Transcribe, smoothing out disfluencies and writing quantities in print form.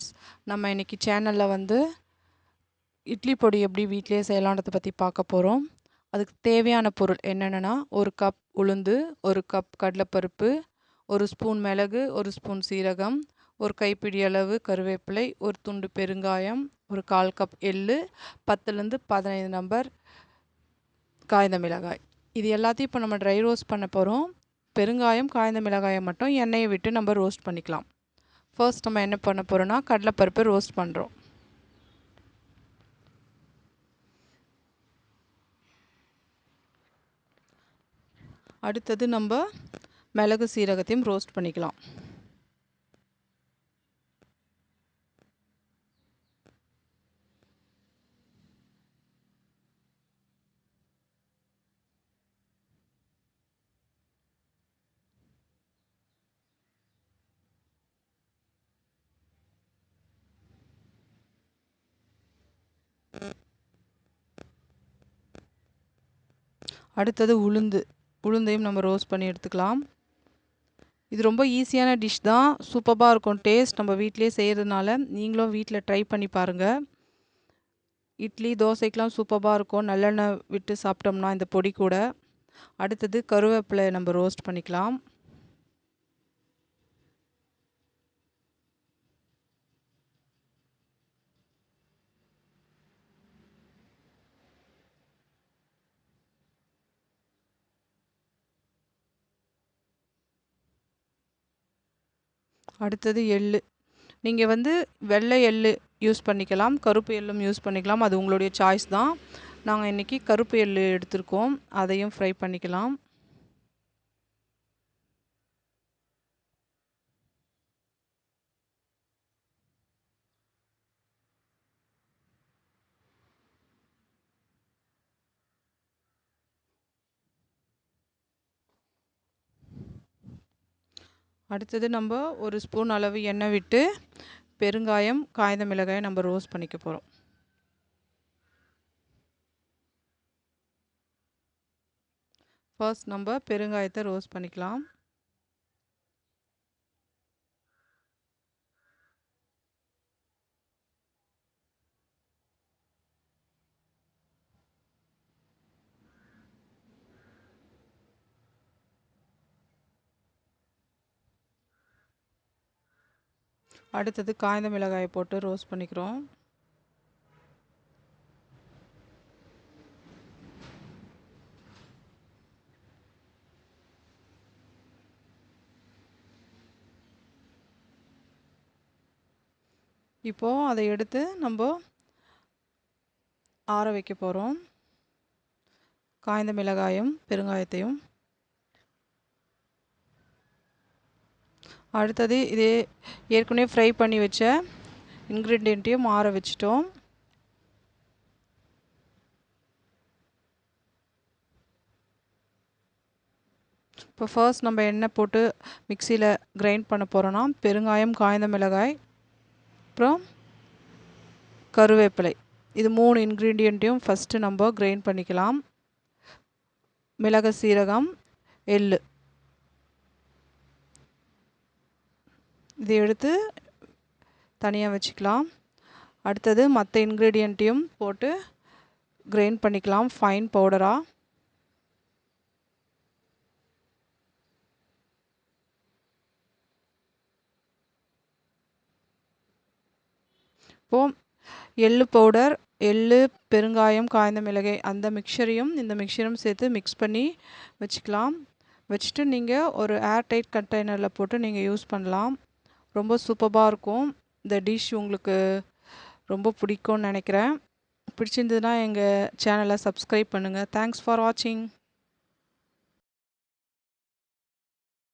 Friends, நம்ம இன்னைக்கு சேனல்ல வந்து இட்லி பொடி எப்படி வீட்டிலேயே செய்யலான்றத பற்றி பார்க்க போகிறோம். அதுக்கு தேவையான பொருள் என்னென்னா, 1 கப் உளுந்து, 1 கப் கடலைப்பருப்பு, 1 ஸ்பூன் மிளகு, 1 ஸ்பூன் சீரகம், 1 கைப்பிடி அளவு கருவேப்பிலை, 1 துண்டு பெருங்காயம், 1/4 கப் எள்ளு, 10லேருந்து 15 நம்பர் காய்ந்த மிளகாய். இது எல்லாத்தையும் இப்போ நம்ம ட்ரை ரோஸ்ட் பண்ண போகிறோம். பெருங்காயம், காய்ந்த மிளகாயை மட்டும் எண்ணெயை விட்டு நம்ம ரோஸ்ட் பண்ணிக்கலாம். ஃபர்ஸ்ட் நம்ம என்ன பண்ண போகிறோன்னா, கடலைப்பருப்பு ரோஸ்ட் பண்ணுறோம். அடுத்தது நம்ம மிளகு சீரகத்தையும் ரோஸ்ட் பண்ணிக்கலாம். அடுத்தது உளுந்தையும் நம்ம ரோஸ்ட் பண்ணி எடுத்துக்கலாம். இது ரொம்ப ஈஸியான டிஷ் தான், சூப்பராக இருக்கும் டேஸ்ட். நம்ம வீட்டிலே செய்கிறதுனால நீங்களும் வீட்டில் ட்ரை பண்ணி பாருங்கள். இட்லி தோசைக்கெலாம் சூப்பராக இருக்கும் நல்லெண்ணெய் விட்டு சாப்பிட்டோம்னா இந்த பொடி கூட. அடுத்தது கருவேப்பிலை நம்ம ரோஸ்ட் பண்ணிக்கலாம். அடுத்தது எள்ளு. நீங்கள் வந்து வெள்ளை எள்ளு யூஸ் பண்ணிக்கலாம், கருப்பு எள்ளும் யூஸ் பண்ணிக்கலாம், அது உங்களுடைய சாய்ஸ் தான். நாங்கள் இன்றைக்கி கருப்பு எள்ளு எடுத்திருக்கோம், அதையும் ஃப்ரை பண்ணிக்கலாம். அடுத்தது நம்ம 1 ஸ்பூன் அளவு எண்ணெய் விட்டு பெருங்காயம், காய்ந்த மிளகாயை நம்ம ரோஸ்ட் பண்ணிக்க போகிறோம். ஃபர்ஸ்ட் நம்ம பெருங்காயத்தை ரோஸ்ட் பண்ணிக்கலாம். அடுத்தது காய்ந்த மிளகாயை போட்டு ரோஸ்ட் பண்ணிக்கிறோம். இப்போது அதை எடுத்து நம்ம ஆற வைக்க போகிறோம். காய்ந்த மிளகாயும் பெருங்காயத்தையும். அடுத்தது இதே ஏற்கனவே ஃப்ரை பண்ணி வச்ச இன்க்ரீடியண்ட்டையும் ஆற வச்சிட்டோம். இப்போ ஃபர்ஸ்ட் நம்ம எண்ணெய் போட்டு மிக்சியில் கிரைண்ட் பண்ண போகிறோன்னா, பெருங்காயம், காய்ந்த மிளகாய், அப்புறம் கருவேப்பிலை, இது 3 இன்க்ரீடியண்ட்டையும் ஃபஸ்ட்டு நம்ம கிரைண்ட் பண்ணிக்கலாம். மிளகு, சீரகம், எள்ளு இதை எடுத்து தனியாக வச்சுக்கலாம். அடுத்தது மற்ற இன்க்ரீடியண்ட்டையும் போட்டு கிரைண்ட் பண்ணிக்கலாம் ஃபைன் பவுடராக. இப்போது எள்ளு பவுடர், எள்ளு, பெருங்காயம், காய்ந்த மிளகாய் அந்த மிக்சரையும் இந்த மிக்சரும் சேர்த்து மிக்ஸ் பண்ணி வச்சுக்கலாம். வச்சுட்டு நீங்கள் ஒரு ஏர்டைட் கண்டெய்னரில் போட்டு நீங்கள் யூஸ் பண்ணலாம். ரொம்ப சூப்பராக இருக்கும். இந்த டிஷ் உங்களுக்கு ரொம்ப பிடிக்கும்னு நினைக்கிறேன். பிடிச்சிருந்ததுன்னா எங்கள் சேனலை சப்ஸ்கிரைப் பண்ணுங்கள். தேங்க்ஸ் ஃபார் வாட்சிங்.